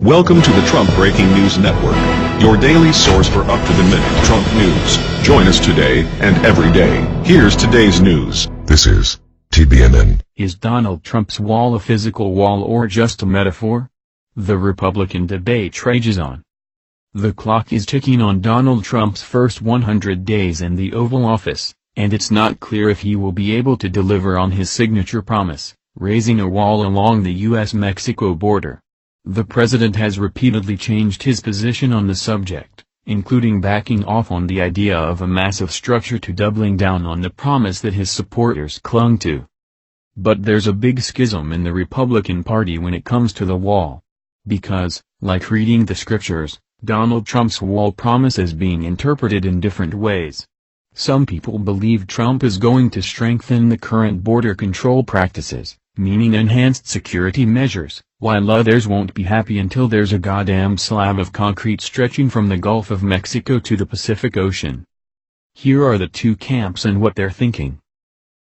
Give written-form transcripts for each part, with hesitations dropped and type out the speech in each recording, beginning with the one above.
Welcome to the Trump Breaking News Network, your daily source for up-to-the-minute Trump news. Join us today and every day. Here's today's news. This is TBNN. Is Donald Trump's wall a physical wall or just a metaphor? The Republican debate rages on. The clock is ticking on Donald Trump's first 100 days in the Oval Office, and it's not clear if he will be able to deliver on his signature promise, raising a wall along the U.S.-Mexico border. The president has repeatedly changed his position on the subject, including backing off on the idea of a massive structure to doubling down on the promise that his supporters clung to. But there's a big schism in the Republican Party when it comes to the wall. Because, like reading the scriptures, Donald Trump's wall promise is being interpreted in different ways. Some people believe Trump is going to strengthen the current border control practices, meaning enhanced security measures, while others won't be happy until there's a goddamn slab of concrete stretching from the Gulf of Mexico to the Pacific Ocean. Here are the two camps and what they're thinking.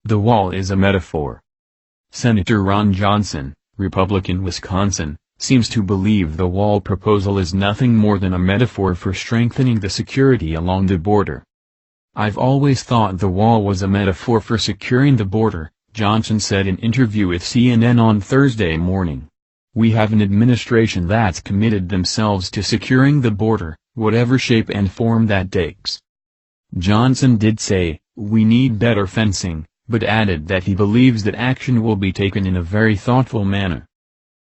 The wall is a metaphor. Senator Ron Johnson, Republican Wisconsin, seems to believe the wall proposal is nothing more than a metaphor for strengthening the security along the border. I've always thought the wall was a metaphor for securing the border, Johnson said in an interview with CNN on Thursday morning. We have an administration that's committed themselves to securing the border, whatever shape and form that takes. Johnson did say, we need better fencing, but added that he believes that action will be taken in a very thoughtful manner.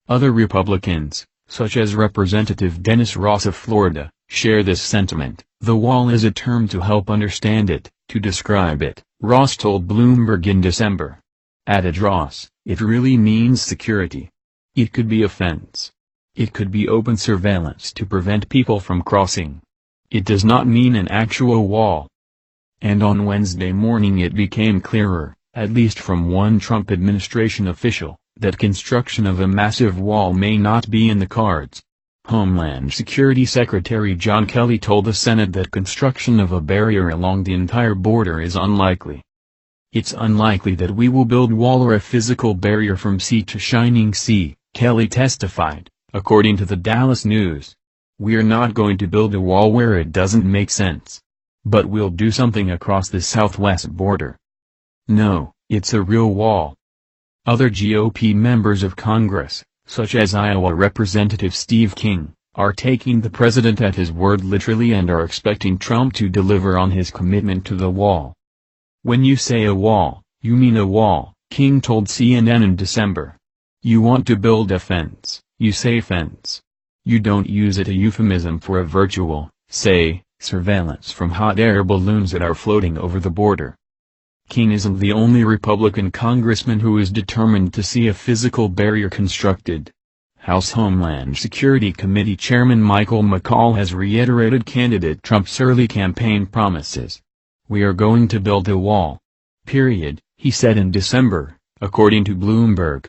Other Republicans, such as Representative Dennis Ross of Florida, share this sentiment. The wall is a term to help understand it, to describe it, Ross told Bloomberg in December. Added Ross, it really means security. It could be a fence. It could be open surveillance to prevent people from crossing. It does not mean an actual wall. And on Wednesday morning it became clearer, at least from one Trump administration official, that construction of a massive wall may not be in the cards. Homeland Security Secretary John Kelly told the Senate that construction of a barrier along the entire border is unlikely. It's unlikely that we will build wall or a physical barrier from sea to shining sea, Kelly testified, according to the Dallas News. We're not going to build a wall where it doesn't make sense. But we'll do something across the southwest border. No, it's a real wall. Other GOP members of Congress, such as Iowa Representative Steve King, are taking the president at his word literally and are expecting Trump to deliver on his commitment to the wall. When you say a wall, you mean a wall, King told CNN in December. You want to build a fence, you say fence. You don't use it as a euphemism for a virtual, say, surveillance from hot air balloons that are floating over the border. King isn't the only Republican congressman who is determined to see a physical barrier constructed. House Homeland Security Committee Chairman Michael McCaul has reiterated candidate Trump's early campaign promises. We are going to build a wall. Period, he said in December, according to Bloomberg.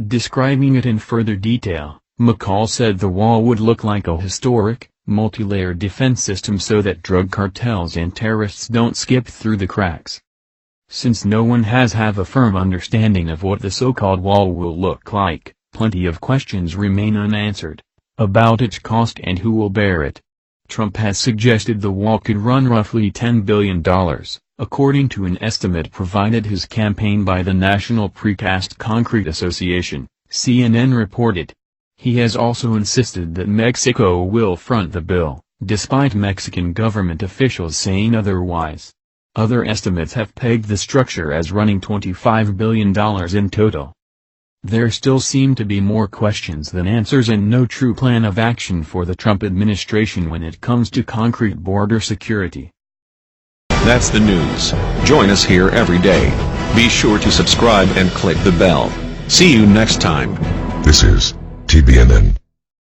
Describing it in further detail, McCaul said the wall would look like a historic, multi-layered defense system so that drug cartels and terrorists don't skip through the cracks. Since no one has a firm understanding of what the so-called wall will look like, plenty of questions remain unanswered about its cost and who will bear it. Trump has suggested the wall could run roughly $10 billion, according to an estimate provided his campaign by the National Precast Concrete Association, CNN reported. He has also insisted that Mexico will front the bill, despite Mexican government officials saying otherwise. Other estimates have pegged the structure as running $25 billion in total. There still seem to be more questions than answers and no true plan of action for the Trump administration when it comes to concrete border security. That's the news. Join us here every day. Be sure to subscribe and click the bell. See you next time. This is TBNN.